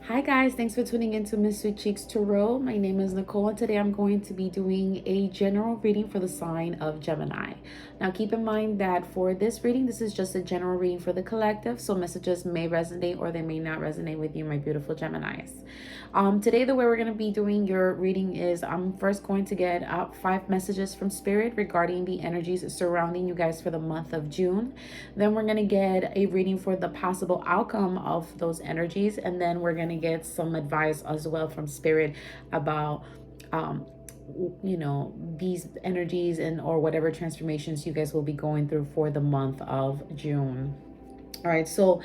Hi guys, thanks for tuning into Miss Sweetcheekz Tarot. My name is Nicole and today I'm going to be doing a general reading for the sign of Gemini. Now keep in mind that for this reading, this is just a general reading for the collective, so messages may resonate or they may not resonate with you, my beautiful Geminis. Today the way we're going to be doing your reading is I'm first going to get 5 messages from Spirit regarding the energies surrounding you guys for the month of June. Then we're going to get a reading for the possible outcome of those energies, and then we're going to get some advice as well from Spirit about these energies and or whatever transformations you guys will be going through for the month of June. All right, so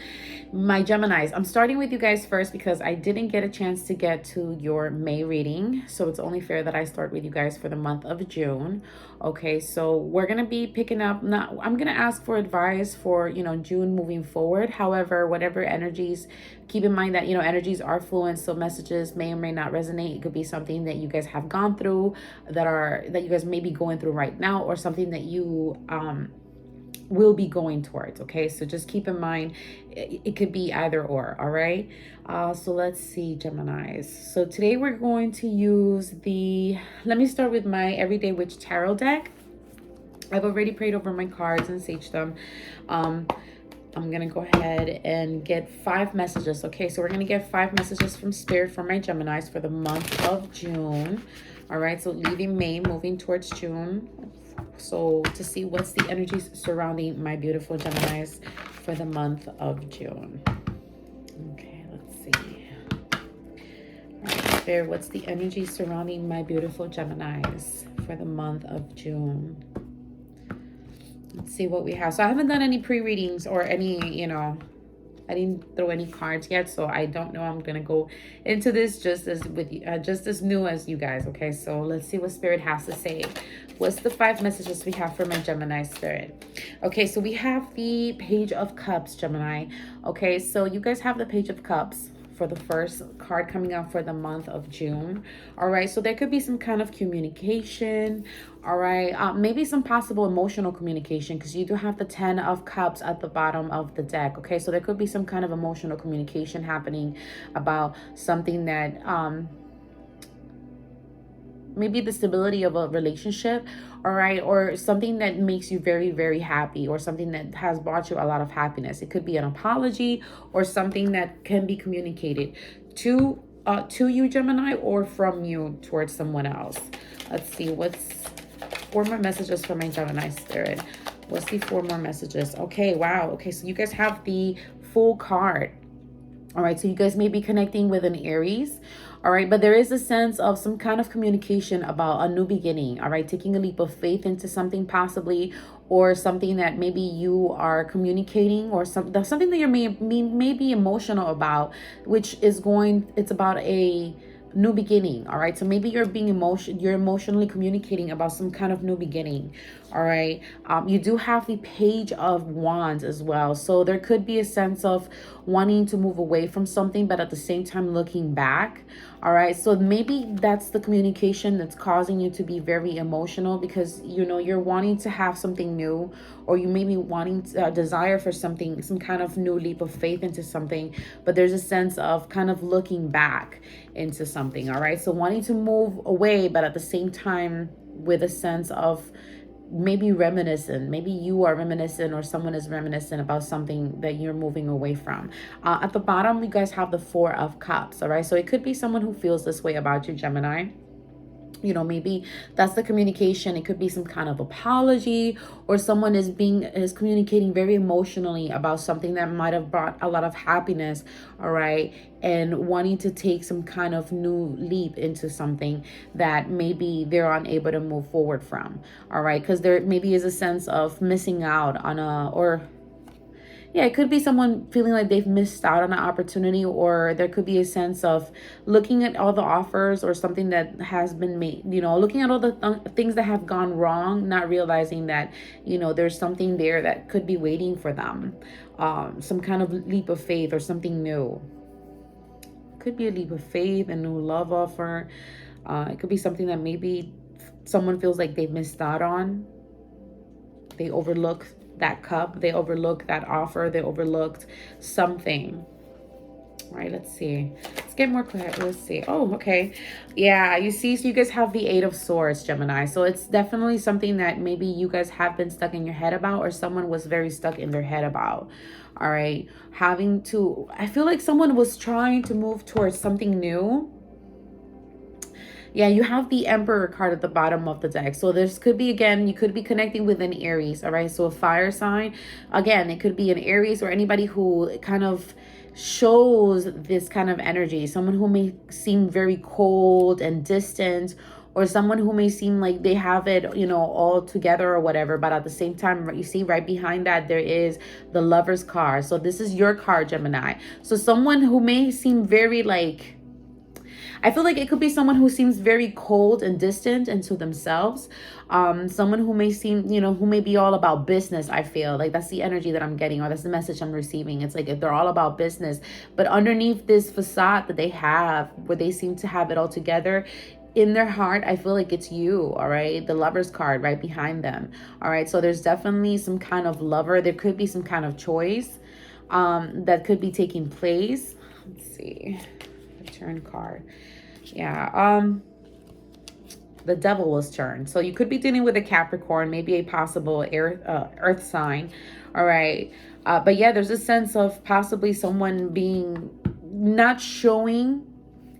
my Geminis, I'm starting with you guys first because I didn't get a chance to get to your May reading. So it's only fair that I start with you guys for the month of June. Okay, so we're going to be picking up, I'm going to ask for advice for, June moving forward. However, whatever energies, keep in mind that, energies are fluent. So messages may or may not resonate. It could be something that you guys have gone through that you guys may be going through right now, or something that you, will be going towards. Okay, so just keep in mind it could be either or. All right, so let's see, Geminis. So today we're going to use let me start with my Everyday Witch Tarot deck. I've already prayed over my cards and saged them. I'm gonna go ahead and get 5 messages. Okay, so we're gonna get 5 messages from Spirit for my Geminis for the month of June. All right, so leaving May, moving towards June. So to see what's the energies surrounding my beautiful Geminis for the month of June. Okay, let's see. All right, Spirit, what's the energy surrounding my beautiful Geminis for the month of June? Let's see what we have. So I haven't done any pre-readings or any, I didn't throw any cards yet, so I don't know. I'm gonna go into this just as new as you guys. Okay, so let's see what Spirit has to say. What's the 5 messages we have for my Gemini, Spirit? Okay, so we have the Page of Cups, Gemini. Okay, so you guys have the Page of Cups for the first card coming out for the month of June. All right, so there could be some kind of communication. All right, maybe some possible emotional communication, because you do have the 10 of Cups at the bottom of the deck. Okay, so there could be some kind of emotional communication happening about something that maybe the stability of a relationship, all right, or something that makes you very, very happy, or something that has brought you a lot of happiness. It could be an apology or something that can be communicated to you, Gemini, or from you towards someone else. Let's see, what's 4 more messages for my Gemini, Spirit? What's the 4 more messages? Okay, wow. Okay, so you guys have the Fool card. All right, so you guys may be connecting with an Aries. All right, but there is a sense of some kind of communication about a new beginning. All right, taking a leap of faith into something possibly, or something that maybe you are communicating, or something that you may be emotional about, which is it's about a new beginning. All right, so maybe you're emotionally communicating about some kind of new beginning. All right, you do have the Page of Wands as well, so there could be a sense of wanting to move away from something, but at the same time looking back. All right, so maybe that's the communication that's causing you to be very emotional, because you're wanting to have something new, or you may be wanting desire for something, some kind of new leap of faith into something, but there's a sense of kind of looking back into something. All right, so wanting to move away, but at the same time with a sense of maybe reminiscent. Maybe you are reminiscent, or someone is reminiscent about something that you're moving away from. At the bottom, you guys have the 4 of Cups. All right, so it could be someone who feels this way about you, Gemini. Maybe that's the communication. It could be some kind of apology, or someone is communicating very emotionally about something that might have brought a lot of happiness. All right, and wanting to take some kind of new leap into something that maybe they're unable to move forward from. All right, because there maybe is a sense of missing out on yeah, it could be someone feeling like they've missed out on an opportunity, or there could be a sense of looking at all the offers or something that has been made, looking at all the things that have gone wrong, not realizing that, there's something there that could be waiting for them. Some kind of leap of faith or something new. Could be a leap of faith, a new love offer. It could be something that maybe someone feels like they've missed out on. They overlook that cup, they overlooked that offer, they overlooked something. All right, let's see. Let's get more clear. Let's see. Oh, okay. Yeah, you see, so you guys have the Eight of Swords, Gemini. So it's definitely something that maybe you guys have been stuck in your head about, or someone was very stuck in their head about. All right. Having to, I feel like someone was trying to move towards something new. Yeah, you have the Emperor card at the bottom of the deck. So this could be, again, you could be connecting with an Aries, all right? So a fire sign. Again, it could be an Aries or anybody who kind of shows this kind of energy. Someone who may seem very cold and distant, or someone who may seem like they have it, you know, all together or whatever. But at the same time, you see right behind that, there is the Lover's card. So this is your card, Gemini. So someone who may seem very like, I feel like it could be someone who seems very cold and distant into themselves. Someone who may seem, you know, who may be all about business. I feel like that's the energy that I'm getting, or that's the message I'm receiving. It's like if they're all about business, but underneath this facade that they have, where they seem to have it all together, in their heart, I feel like it's you, all right? The Lover's card right behind them, all right? So there's definitely some kind of lover. There could be some kind of choice that could be taking place. Let's see. Return card. Yeah, the Devil was turned. So you could be dealing with a Capricorn, maybe a possible earth sign. All right. But yeah, there's a sense of possibly someone being not showing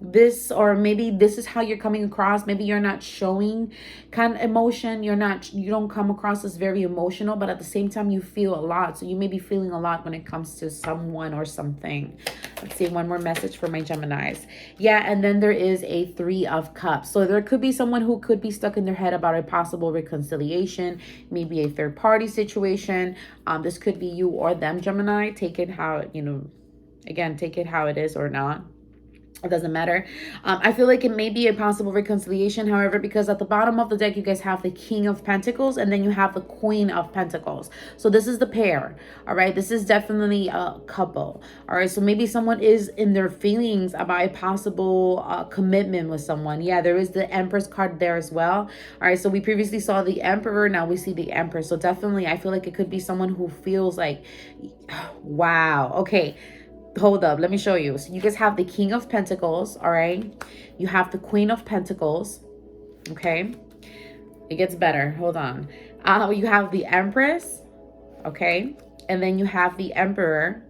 this, or maybe this is how you're coming across. Maybe you're not showing kind of emotion. You don't come across as very emotional, but at the same time you feel a lot. So you may be feeling a lot when it comes to someone or something. Let's see, one more message for my Geminis. Yeah, and then there is a Three of Cups. So there could be someone who could be stuck in their head about a possible reconciliation, maybe a third party situation. This could be you or them, Gemini. Take it how, you know, again, take it how it is or not. It doesn't matter. I feel like it may be a possible reconciliation. However, because at the bottom of the deck, you guys have the King of Pentacles and then you have the Queen of Pentacles. So this is the pair. All right. This is definitely a couple. All right. So maybe someone is in their feelings about a possible commitment with someone. Yeah, there is the Empress card there as well. All right. So we previously saw the Emperor. Now we see the Empress. So definitely, I feel like it could be someone who feels like, wow. Okay. Hold up, let me show you. So you guys have the King of Pentacles, all right? You have the Queen of Pentacles, okay? It gets better, hold on. You have the Empress, okay? And then you have the Emperor,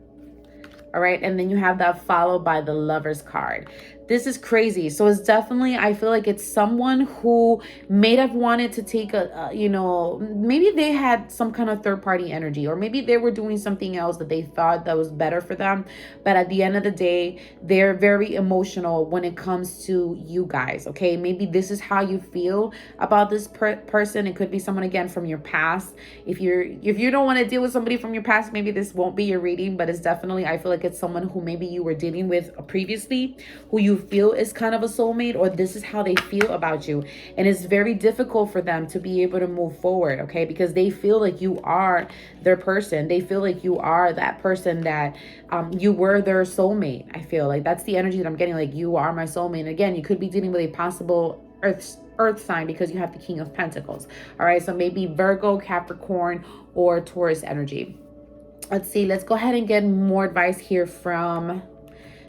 all right? And then you have that followed by the Lover's card. This is crazy. So it's definitely, I feel like it's someone who may have wanted to take you know, maybe they had some kind of third party energy, or maybe they were doing something else that they thought that was better for them. But at the end of the day, they're very emotional when it comes to you guys, okay? Maybe this is how you feel about this person. It could be someone, again, from your past. If you don't want to deal with somebody from your past, maybe this won't be your reading, but it's definitely, I feel like it's someone who maybe you were dealing with previously, who you feel is kind of a soulmate, or this is how they feel about you. And it's very difficult for them to be able to move forward, okay? Because they feel like you are their person. They feel like you are that person that you were their soulmate. I feel like that's the energy that I'm getting, like you are my soulmate. And again, you could be dealing with a possible earth sign because you have the King of Pentacles. All right, so maybe Virgo, Capricorn, or Taurus energy. Let's see, let's go ahead and get more advice here from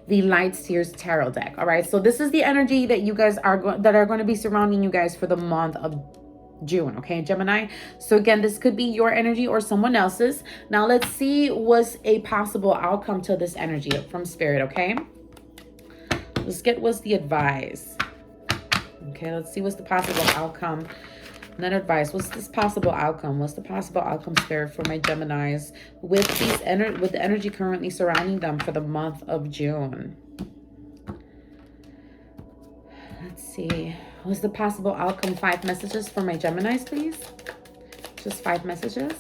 the Light Seers Tarot deck. All right, so this is the energy that you guys are going to be surrounding you guys for the month of June, okay, Gemini? So again, this could be your energy or someone else's. Now let's see what's a possible outcome to this energy from Spirit, okay? Let's get what's the advice. Okay, let's see what's the possible outcome. Not advice. What's this possible outcome? What's the possible outcome, Spirit, for my Geminis with with the energy currently surrounding them for the month of June? Let's see. What's the possible outcome? 5 messages for my Geminis, please. Just 5 messages.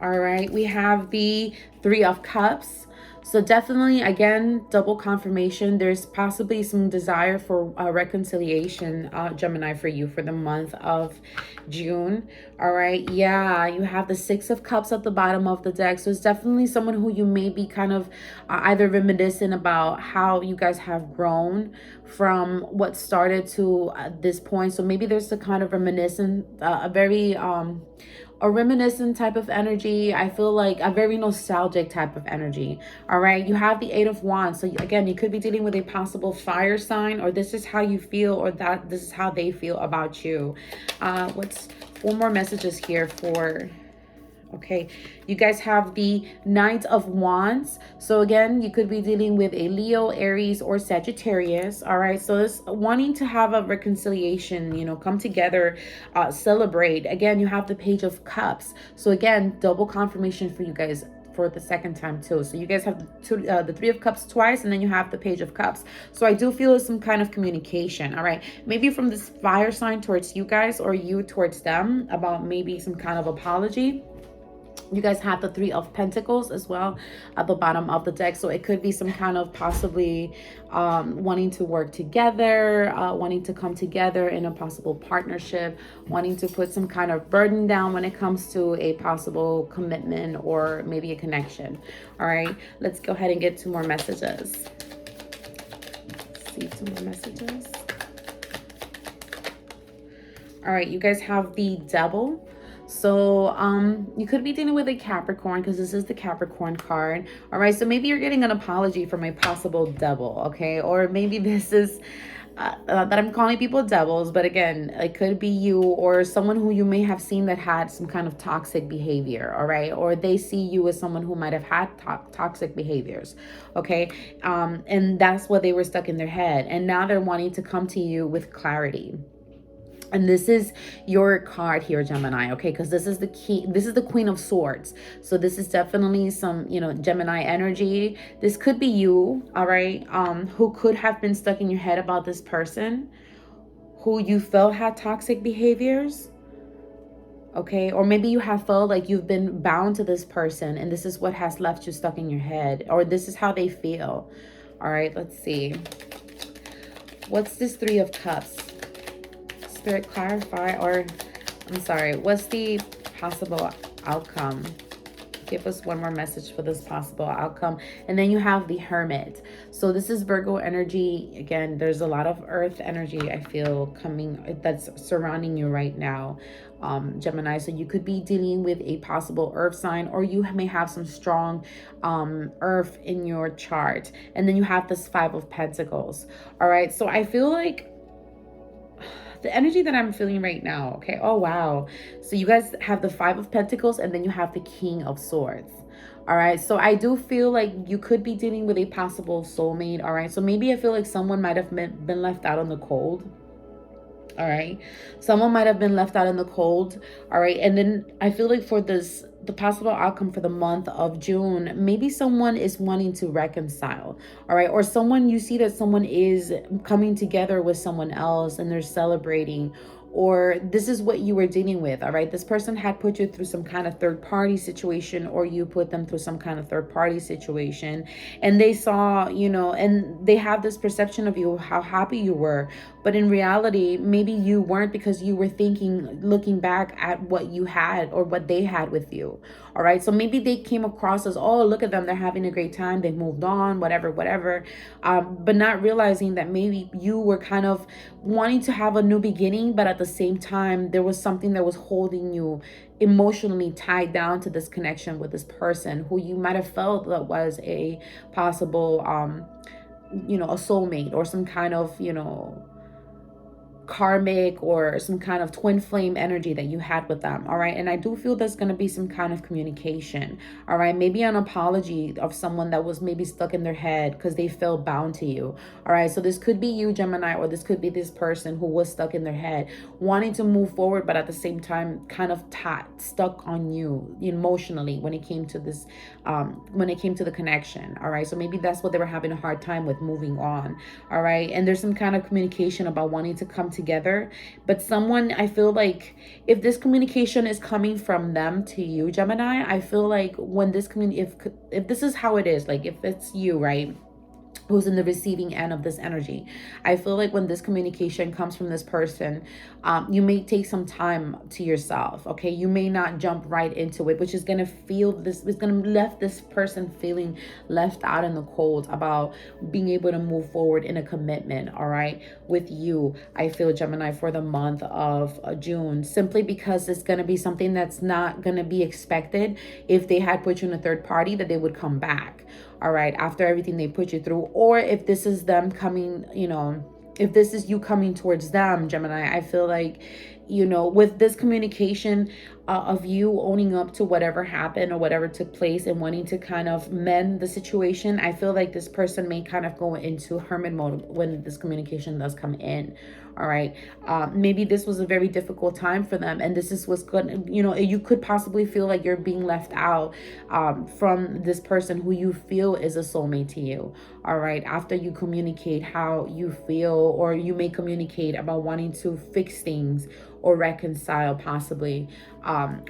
All right. We have the Three of Cups. So definitely, again, double confirmation. There's possibly some desire for reconciliation, Gemini, for you for the month of June. All right. Yeah, you have the Six of Cups at the bottom of the deck. So it's definitely someone who you may be kind of either reminiscent about how you guys have grown from what started to this point. So maybe there's a kind of reminiscent, a very a reminiscent type of energy. I feel like a very nostalgic type of energy. All right, you have the Eight of Wands. So again, you could be dealing with a possible fire sign, or this is how you feel, or that this is how they feel about you. What's one more messages here for... Okay, you guys have the Knight of Wands. So again, you could be dealing with a Leo, Aries, or Sagittarius. All right, so this wanting to have a reconciliation, you know, come together, celebrate. Again, you have the Page of Cups. So again, double confirmation for you guys for the second time too. So you guys have the Three of Cups twice, and then you have the Page of Cups. So I do feel some kind of communication. All right, maybe from this fire sign towards you guys, or you towards them, about maybe some kind of apology. You guys have the Three of Pentacles as well at the bottom of the deck. So it could be some kind of possibly wanting to work together, wanting to come together in a possible partnership, wanting to put some kind of burden down when it comes to a possible commitment or maybe a connection. All right, let's go ahead and get 2 more messages. Let's see, 2 more messages. All right, you guys have the Devil. So you could be dealing with a Capricorn, because this is the Capricorn card. All right, so maybe you're getting an apology from a possible devil, okay? Or maybe this is that I'm calling people devils, but again, it could be you or someone who you may have seen that had some kind of toxic behavior, all right? Or they see you as someone who might have had toxic behaviors, okay? And that's what they were stuck in their head. And now they're wanting to come to you with clarity. And this is your card here, Gemini, okay? Because this is the key. This is the Queen of Swords. So this is definitely some, you know, Gemini energy. This could be you, all right? Who could have been stuck in your head about this person who you felt had toxic behaviors, okay? Or maybe you have felt like you've been bound to this person, and this is what has left you stuck in your head, or this is how they feel. All right, let's see. What's this Three of Cups? Spirit, clarify, or I'm sorry, what's the possible outcome? Give us one more message for this possible outcome. And then you have the Hermit. So this is Virgo energy. Again, there's a lot of earth energy I feel coming, that's surrounding you right now, Gemini. So you could be dealing with a possible earth sign, or you may have some strong earth in your chart. And then you have this Five of Pentacles. All right, so I feel like the energy that I'm feeling right now, okay? Oh, wow. So you guys have the Five of Pentacles, and then you have the King of Swords. All right, so I do feel like you could be dealing with a possible soulmate. All right, so maybe I feel like someone might have been left out in the cold. All right, someone might have been left out in the cold. All right, and then I feel like for this, the possible outcome for the month of June, maybe someone is wanting to reconcile. All right, or someone, you see that someone is coming together with someone else and they're celebrating, or this is what you were dealing with. All right, this person had put you through some kind of third-party situation, or you put them through some kind of third-party situation, and they saw, you know, and they have this perception of you, how happy you were, but in reality maybe you weren't, because you were thinking, looking back at what you had or what they had with you. All right, so maybe they came across as, oh, look at them, they're having a great time, they moved on, whatever, but not realizing that maybe you were kind of wanting to have a new beginning, but at the same time there was something that was holding you emotionally tied down to this connection with this person who you might have felt that was a possible you know, a soulmate, or some kind of, you know, karmic or some kind of twin flame energy that you had with them. All right, and I do feel there's going to be some kind of communication. All right, maybe an apology of someone that was maybe stuck in their head because they felt bound to you. All right, so this could be you, Gemini, or this could be this person who was stuck in their head, wanting to move forward, but at the same time kind of stuck on you emotionally when it came to this when it came to the connection. All right, so maybe that's what they were having a hard time with, moving on. All right, and there's some kind of communication about wanting to come together, but someone, I feel like if this communication is coming from them to you, Gemini, I feel like when this if this is how it is, like if it's you, right, who's in the receiving end of this energy. I feel like when this communication comes from this person, you may take some time to yourself, okay? You may not jump right into it, which is going to feel this, it's going to left this person feeling left out in the cold about being able to move forward in a commitment, all right, with you. I feel, Gemini, for the month of June, simply because it's going to be something that's not going to be expected. If they had put you in a third party, that they would come back, all right, after everything they put you through. Or if this is them coming, you know, if this is you coming towards them, Gemini, I feel like, you know, with this communication of you owning up to whatever happened or whatever took place and wanting to kind of mend the situation, I feel like this person may kind of go into hermit mode when this communication does come in. All right. Maybe this was a very difficult time for them, and this is what's good. You know, you could possibly feel like you're being left out from this person who you feel is a soulmate to you. All right. After you communicate how you feel, or you may communicate about wanting to fix things or reconcile possibly,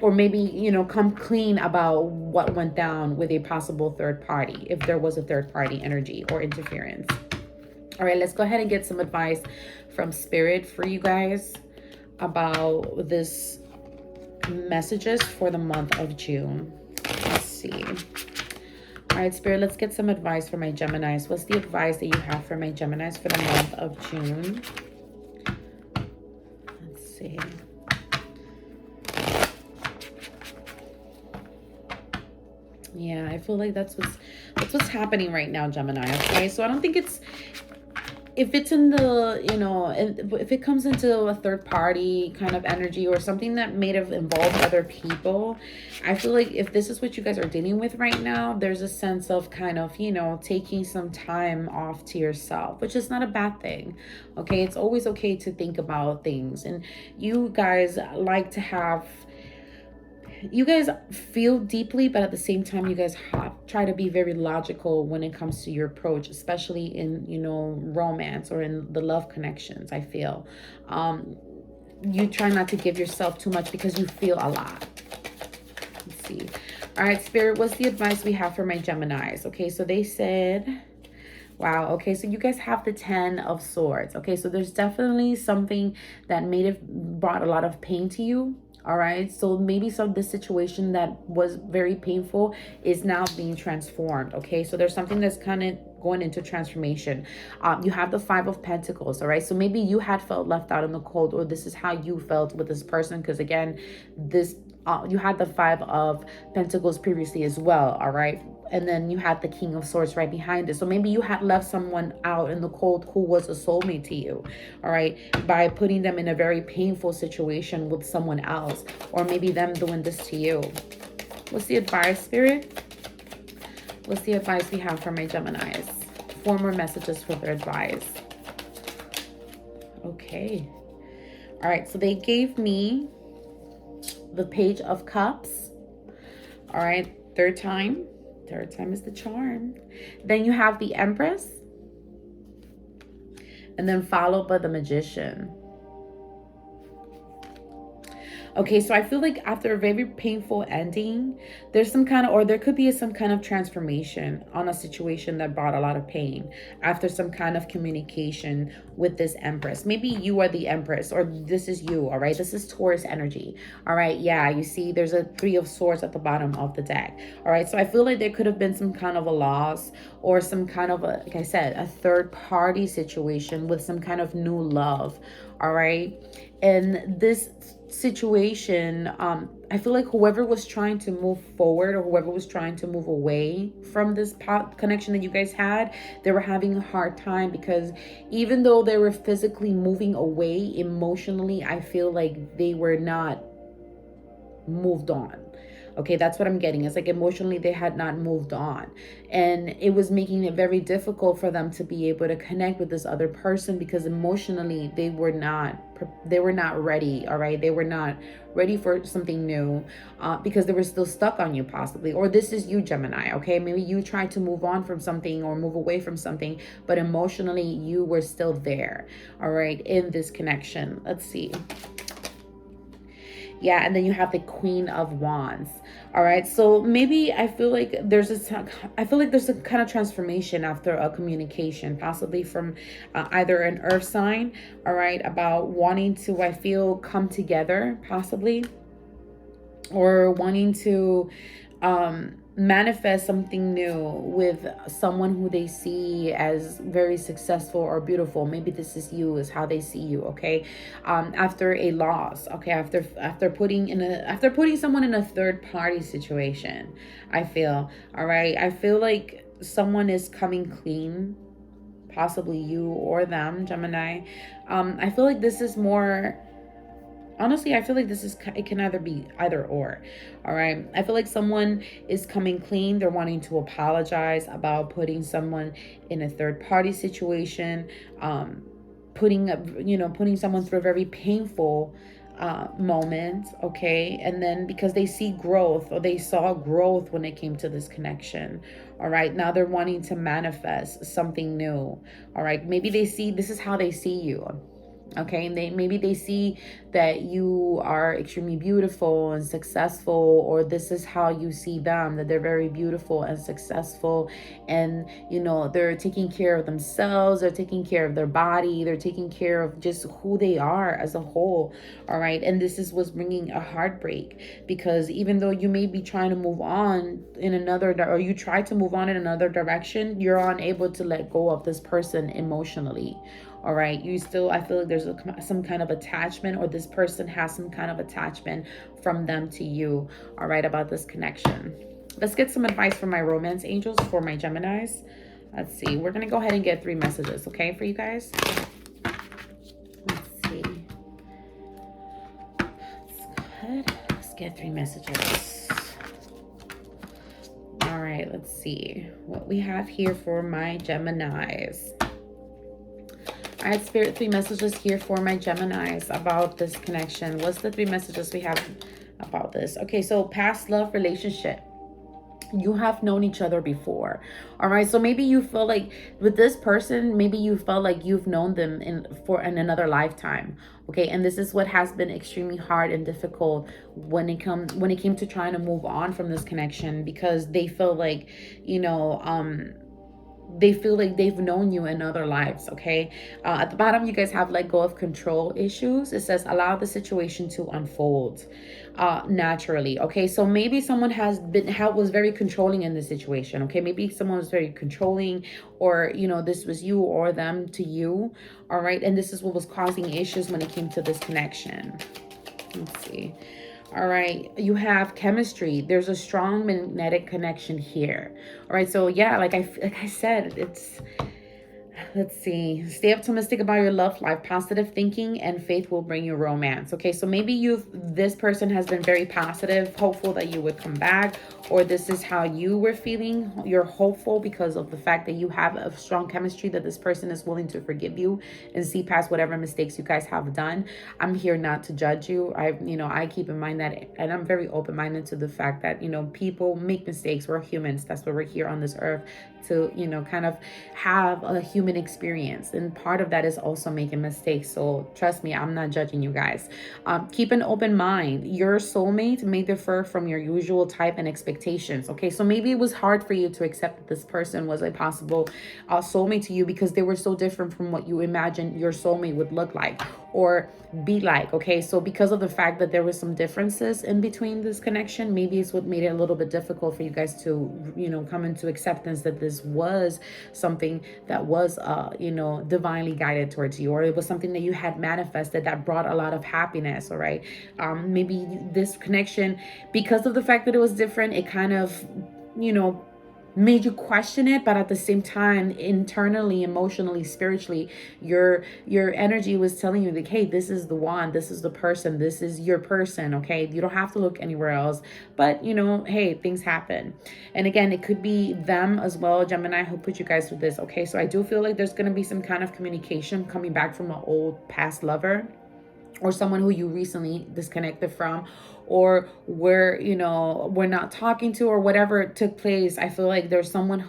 or maybe, you know, come clean about what went down with a possible third party, if there was a third party energy or interference. All right, let's go ahead and get some advice from Spirit for you guys about this messages for the month of June. Let's see. All right, Spirit, let's get some advice for my Geminis. What's the advice that you have for my Geminis for the month of June? Let's see. Yeah, I feel like that's what's happening right now, Gemini. Okay, so I don't think it's, if it's in the, you know, if it comes into a third party kind of energy or something that may have involved other people, I feel like if this is what you guys are dealing with right now, there's a sense of kind of, you know, taking some time off to yourself, which is not a bad thing. Okay, it's always okay to think about things, and you guys like to have, you guys feel deeply, but at the same time, you guys try to be very logical when it comes to your approach, especially in, you know, romance or in the love connections. I feel you try not to give yourself too much because you feel a lot. Let's see. All right, Spirit, what's the advice we have for my Geminis? Okay, so they said, wow, okay, so you guys have the 10 of Swords. Okay, so there's definitely something that may have brought a lot of pain to you. All right, so maybe some of the situation that was very painful is now being transformed. Okay, so there's something that's kind of going into transformation. You have the 5 of Pentacles. All right, so maybe you had felt left out in the cold, or this is how you felt with this person, because again, this you had the 5 of Pentacles previously as well. All right, and then you had the King of Swords right behind it. So maybe you had left someone out in the cold who was a soulmate to you, all right, by putting them in a very painful situation with someone else, or maybe them doing this to you. What's the advice, Spirit? What's the advice we have for my Geminis? 4 more messages for their advice. Okay. All right, so they gave me the Page of Cups. All right, third time is the charm. Then you have the Empress, and then followed by the Magician. Okay, so I feel like after a very painful ending, there's some kind of, or there could be some kind of transformation on a situation that brought a lot of pain after some kind of communication with this Empress. Maybe you are the Empress, or this is you, all right? This is Taurus energy, all right? Yeah, you see there's a 3 of Swords at the bottom of the deck, all right? So I feel like there could have been some kind of a loss, or some kind of a, like I said, a third party situation with some kind of new love, all right? And this situation, I feel like whoever was trying to move forward, or whoever was trying to move away from this connection that you guys had, they were having a hard time, because even though they were physically moving away, emotionally, I feel like they were not moved on. Okay, that's what I'm getting. It's like emotionally they had not moved on, and it was making it very difficult for them to be able to connect with this other person, because emotionally they were not ready. All right, they were not ready for something new, because they were still stuck on you possibly. Or this is you, Gemini. Okay, maybe you tried to move on from something or move away from something, but emotionally you were still there, all right, in this connection. Let's see. Yeah, and then you have the Queen of Wands. All right, so maybe I feel like there's a kind of transformation after a communication, possibly from either an earth sign, all right, about wanting to, I feel, come together, possibly, or wanting to manifest something new with someone who they see as very successful or beautiful. Maybe this is you, is how they see you. Okay, after a loss. Okay, after putting someone in a third party situation, I feel. All right, I feel like someone is coming clean, possibly you or them, Gemini. I feel like this is more, honestly, I feel like it can either be either or. All right, I feel like someone is coming clean. They're wanting to apologize about putting someone in a third party situation, putting someone through a very painful moment. Okay, and then because they see growth, or they saw growth when it came to this connection. All right, now they're wanting to manifest something new. All right, maybe they see, this is how they see you. Okay, and maybe they see that you are extremely beautiful and successful, or this is how you see them, that they're very beautiful and successful, and they're taking care of themselves, they're taking care of their body, they're taking care of just who they are as a whole. All right, and this is what's bringing a heartbreak, because even though you may be trying to move on in another, or you try to move on in another direction, you're unable to let go of this person emotionally. All right, you still, I feel like there's some kind of attachment, or this person has some kind of attachment from them to you. All right, about this connection. Let's get some advice from my romance angels for my Geminis. Let's see, we're gonna go ahead and get 3 messages, okay, for you guys. Let's see. Let's get 3 messages. All right, let's see what we have here for my Geminis. All right, Spirit, 3 messages here for my Geminis about this connection. What's the 3 messages we have about this? Okay, so past love relationship. You have known each other before. All right, so maybe you feel like with this person, maybe you felt like you've known them in another lifetime. Okay, and this is what has been extremely hard and difficult when it came to trying to move on from this connection, because they feel like, they feel like they've known you in other lives. Okay, at the bottom you guys have let go of control issues. It says allow the situation to unfold naturally. Okay, so maybe someone was very controlling in this situation. Okay, maybe someone was very controlling, or this was you or them to you. All right, and this is what was causing issues when it came to this connection. Let's see. All right, you have chemistry. There's a strong magnetic connection here. All right, so yeah, like I said, it's, let's see, stay optimistic about your love life. Positive thinking and faith will bring you romance. Okay, so maybe this person has been very positive, hopeful that you would come back, or this is how you were feeling. You're hopeful because of the fact that you have a strong chemistry, that this person is willing to forgive you and see past whatever mistakes you guys have done. I'm here not to judge you. I keep in mind that, and I'm very open-minded to the fact that, people make mistakes. We're humans. That's why we're here on this earth, to, kind of have a human experience. And part of that is also making mistakes. So trust me, I'm not judging you guys. Keep an open mind. Your soulmate may differ from your usual type and expectations. Okay, so maybe it was hard for you to accept that this person was a possible soulmate to you, because they were so different from what you imagined your soulmate would look like or be like. Okay, so because of the fact that there was some differences in between this connection, maybe it's what made it a little bit difficult for you guys to come into acceptance that this was something that was divinely guided towards you, or it was something that you had manifested that brought a lot of happiness. All right, maybe this connection, because of the fact that it was different, it kind of made you question it, but at the same time, internally, emotionally, spiritually, your energy was telling you like, hey, this is the one, this is the person, this is your person. Okay, you don't have to look anywhere else. But hey, things happen. And again, it could be them as well, Gemini, who put you guys through this. Okay, so I do feel like there's going to be some kind of communication coming back from an old past lover, or someone who you recently disconnected from, or we're not talking to, or whatever took place. I feel like there's someone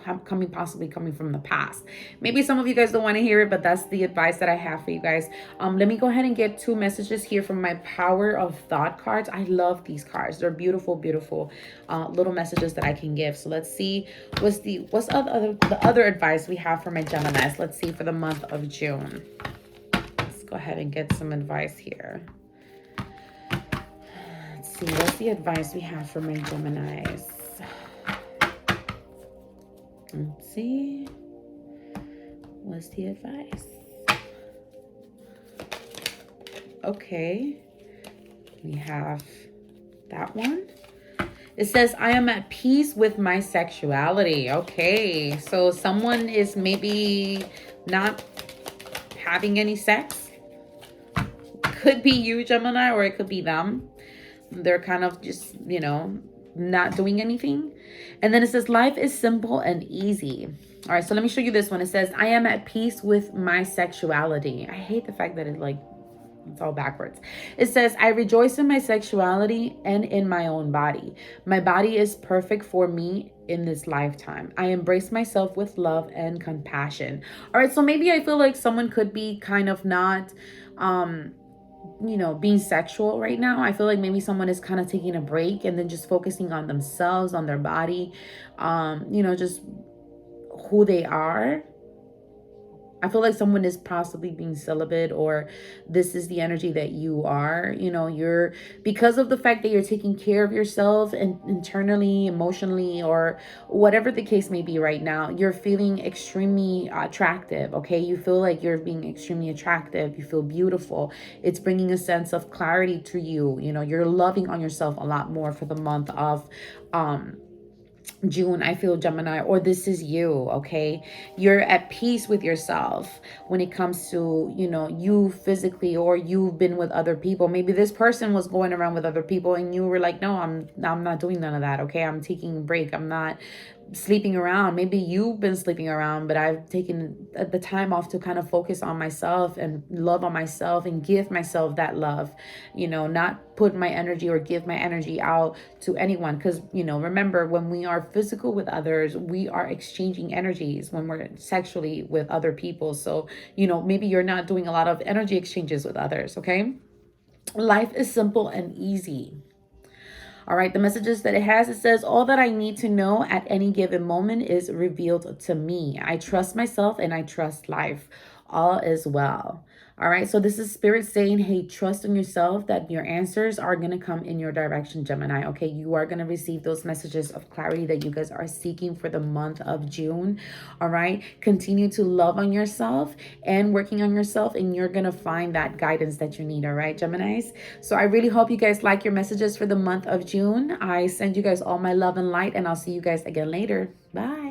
possibly coming from the past. Maybe some of you guys don't want to hear it, but that's the advice that I have for you guys. Let me go ahead and get 2 messages here from my Power of Thought cards. I love these cards. They're beautiful, beautiful little messages that I can give. So let's see what's the other advice we have for my Geminis. Let's see for the month of June. Let's go ahead and get some advice here. Let's see, what's the advice we have for my Geminis? Let's see. What's the advice? Okay. We have that one. It says, I am at peace with my sexuality. Okay. So someone is maybe not having any sex. Could be you, Gemini, or it could be them. They're kind of just, not doing anything. And then it says, life is simple and easy. All right, so let me show you this one. It says, I am at peace with my sexuality. I hate the fact that it's all backwards. It says, I rejoice in my sexuality and in my own body. My body is perfect for me in this lifetime. I embrace myself with love and compassion. All right, so maybe I feel like someone could be kind of not, being sexual right now. I feel like maybe someone is kind of taking a break and then just focusing on themselves, on their body, just who they are. I feel like someone is possibly being celibate, or this is the energy that you are. You're, because of the fact that you're taking care of yourself and internally, emotionally, or whatever the case may be right now, you're feeling extremely attractive. Okay. You feel like you're being extremely attractive. You feel beautiful. It's bringing a sense of clarity to you. You're loving on yourself a lot more for the month of, June, I feel, Gemini, or this is you, okay? You're at peace with yourself when it comes to, you physically, or you've been with other people. Maybe this person was going around with other people and you were like, no, I'm not doing none of that, okay? I'm taking a break. I'm not sleeping around. Maybe you've been sleeping around, but I've taken the time off to kind of focus on myself and love on myself and give myself that love, not put my energy or give my energy out to anyone. Because, remember, when we are physical with others, we are exchanging energies when we're sexually with other people. So, maybe you're not doing a lot of energy exchanges with others, okay? Life is simple and easy. All right, the messages that it says, all that I need to know at any given moment is revealed to me. I trust myself and I trust life. All is well. All right, so this is Spirit saying, hey, trust in yourself that your answers are going to come in your direction, Gemini. Okay, you are going to receive those messages of clarity that you guys are seeking for the month of June. All right, continue to love on yourself and working on yourself, and you're going to find that guidance that you need. All right, Geminis. So I really hope you guys like your messages for the month of June. I send you guys all my love and light, and I'll see you guys again later. Bye.